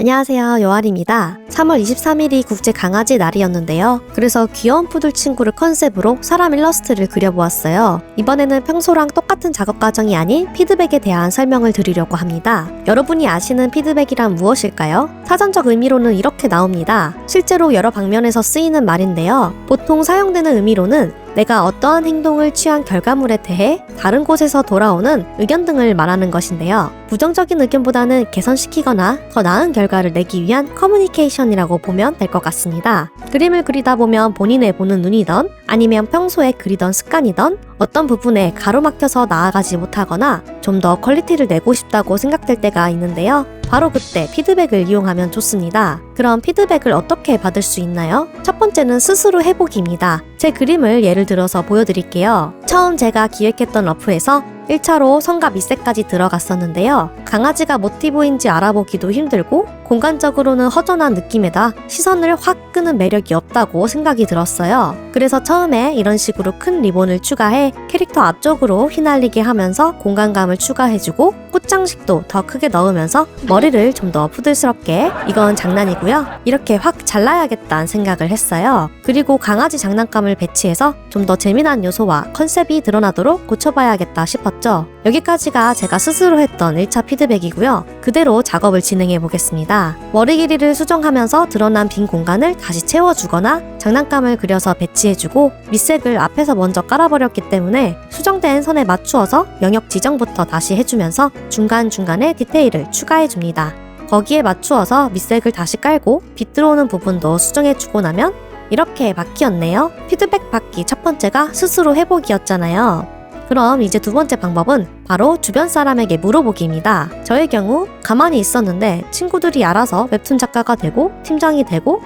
안녕하세요, 요아리입니다. 3월 23일이 국제 강아지 날이었는데요. 그래서 귀여운 푸들 친구를 컨셉으로 사람 일러스트를 그려보았어요. 이번에는 평소랑 똑같은 작업 과정이 아닌 피드백에 대한 설명을 드리려고 합니다. 여러분이 아시는 피드백이란 무엇일까요? 사전적 의미로는 이렇게 나옵니다. 실제로 여러 방면에서 쓰이는 말인데요. 보통 사용되는 의미로는 내가 어떠한 행동을 취한 결과물에 대해 다른 곳에서 돌아오는 의견 등을 말하는 것인데요. 부정적인 의견보다는 개선시키거나 더 나은 결과를 내기 위한 커뮤니케이션이라고 보면 될 것 같습니다. 그림을 그리다 보면 본인의 보는 눈이던 아니면 평소에 그리던 습관이던 어떤 부분에 가로막혀서 나아가지 못하거나 좀 더 퀄리티를 내고 싶다고 생각될 때가 있는데요. 바로 그때 피드백을 이용하면 좋습니다. 그럼 피드백을 어떻게 받을 수 있나요? 첫 번째는 스스로 해보기입니다. 제 그림을 예를 들어서 보여드릴게요. 처음 제가 기획했던 러프에서 1차로 선과 밑색까지 들어갔었는데요. 강아지가 모티브인지 알아보기도 힘들고 공간적으로는 허전한 느낌에다 시선을 확 끄는 매력이 없다고 생각이 들었어요. 그래서 처음에 이런 식으로 큰 리본을 추가해 캐릭터 앞쪽으로 휘날리게 하면서 공간감을 추가해주고 꽃장식도 더 크게 넣으면서 머리를 좀 더 푸들스럽게, 이건 장난이고요. 이렇게 확 잘라야겠다는 생각을 했어요. 그리고 강아지 장난감을 배치해서 좀 더 재미난 요소와 컨셉이 드러나도록 고쳐봐야겠다 싶었죠. 여기까지가 제가 스스로 했던 1차 피드백이고요. 그대로 작업을 진행해 보겠습니다. 머리 길이를 수정하면서 드러난 빈 공간을 다시 채워주거나 장난감을 그려서 배치해주고 밑색을 앞에서 먼저 깔아버렸기 때문에 수정된 선에 맞추어서 영역 지정부터 다시 해주면서 중간중간에 디테일을 추가해줍니다. 거기에 맞추어서 밑색을 다시 깔고 빛 들어오는 부분도 수정해주고 나면 이렇게 바뀌었네요. 피드백 받기 첫 번째가 스스로 해보기였잖아요. 그럼 이제 두 번째 방법은 바로 주변 사람에게 물어보기입니다. 저의 경우 가만히 있었는데 친구들이 알아서 웹툰 작가가 되고 팀장이 되고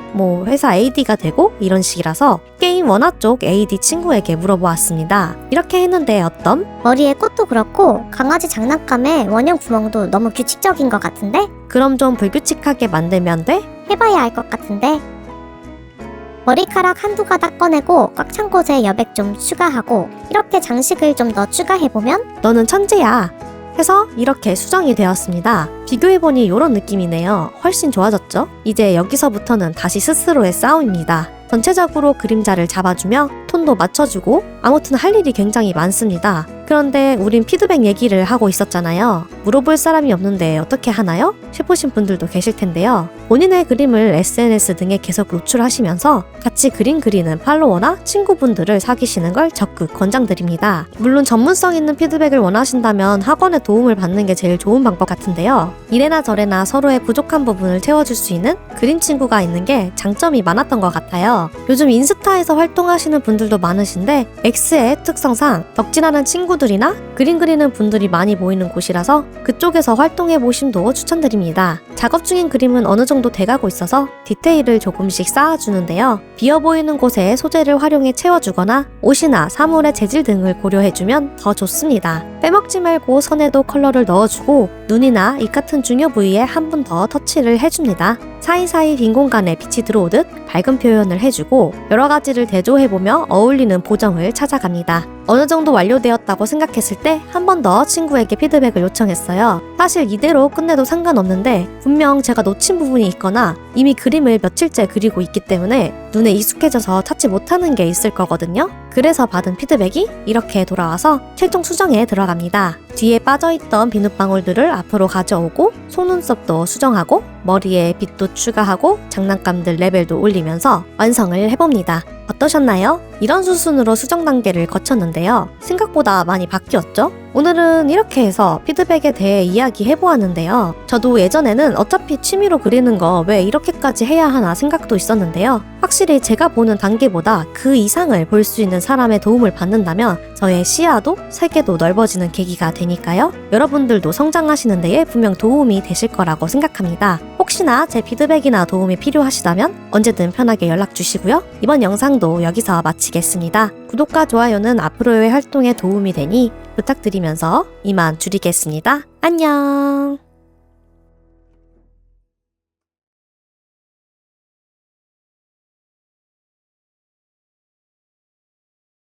회사 AD가 되고 이런 식이라서 게임 원화 쪽 AD 친구에게 물어보았습니다. 이렇게 했는데 어떤? 머리에 꽃도 그렇고 강아지 장난감에 원형 구멍도 너무 규칙적인 것 같은데? 그럼 좀 불규칙하게 만들면 돼? 해봐야 알 것 같은데? 머리카락 한두 가닥 꺼내고 꽉 찬 곳에 여백 좀 추가하고 이렇게 장식을 좀 더 추가해보면? 너는 천재야! 해서 이렇게 수정이 되었습니다. 비교해보니 이런 느낌이네요. 훨씬 좋아졌죠? 이제 여기서부터는 다시 스스로의 싸움입니다. 전체적으로 그림자를 잡아주며 톤도 맞춰주고 아무튼 할 일이 굉장히 많습니다. 그런데 우린 피드백 얘기를 하고 있었잖아요. 물어볼 사람이 없는데 어떻게 하나요? 싶으신 분들도 계실 텐데요. 본인의 그림을 SNS 등에 계속 노출하시면서 같이 그림 그리는 팔로워나 친구분들을 사귀시는 걸 적극 권장드립니다. 물론 전문성 있는 피드백을 원하신다면 학원의 도움을 받는 게 제일 좋은 방법 같은데요. 이래나 저래나 서로의 부족한 부분을 채워줄 수 있는 그림 친구가 있는 게 장점이 많았던 것 같아요. 요즘 인스타에서 활동하시는 분들도 많으신데 X의 특성상 덕질하는 친구들이나 그림 그리는 분들이 많이 모이는 곳이라서 그쪽에서 활동해 보심도 추천드립니다. 작업 중인 그림은 어느 정도 돼가고 있어서 디테일을 조금씩 쌓아주는데요. 비어 보이는 곳에 소재를 활용해 채워주거나 옷이나 사물의 재질 등을 고려해주면 더 좋습니다. 빼먹지 말고 선에도 컬러를 넣어주고 눈이나 입 같은 중요 부위에 한 번 더 터치를 해줍니다. 사이사이 빈 공간에 빛이 들어오듯 밝은 표현을 해주고 여러 가지를 대조해보며 어울리는 보정을 찾아갑니다. 어느 정도 완료되었다고 생각했을 때 한 번 더 친구에게 피드백을 요청했어요. 사실 이대로 끝내도 상관없는데 분명 제가 놓친 부분이 있거나 이미 그림을 며칠째 그리고 있기 때문에 눈에 익숙해져서 찾지 못하는 게 있을 거거든요. 그래서 받은 피드백이 이렇게 돌아와서 최종 수정에 들어갑니다. 뒤에 빠져있던 비눗방울들을 앞으로 가져오고 속눈썹도 수정하고 머리에 빛도 추가하고 장난감들 레벨도 올리면서 완성을 해봅니다. 어떠셨나요? 이런 수순으로 수정 단계를 거쳤는데요. 생각보다 많이 바뀌었죠? 오늘은 이렇게 해서 피드백에 대해 이야기해보았는데요. 저도 예전에는 어차피 취미로 그리는 거 왜 이렇게까지 해야 하나 생각도 있었는데요. 확실히 제가 보는 단계보다 그 이상을 볼 수 있는 사람의 도움을 받는다면 저의 시야도 세계도 넓어지는 계기가 되니까요. 여러분들도 성장하시는 데에 분명 도움이 되실 거라고 생각합니다. 혹시나 제 피드백이나 도움이 필요하시다면 언제든 편하게 연락 주시고요. 이번 영상도 여기서 마치겠습니다. 구독과 좋아요는 앞으로의 활동에 도움이 되니 부탁드리면서 이만 줄이겠습니다. 안녕!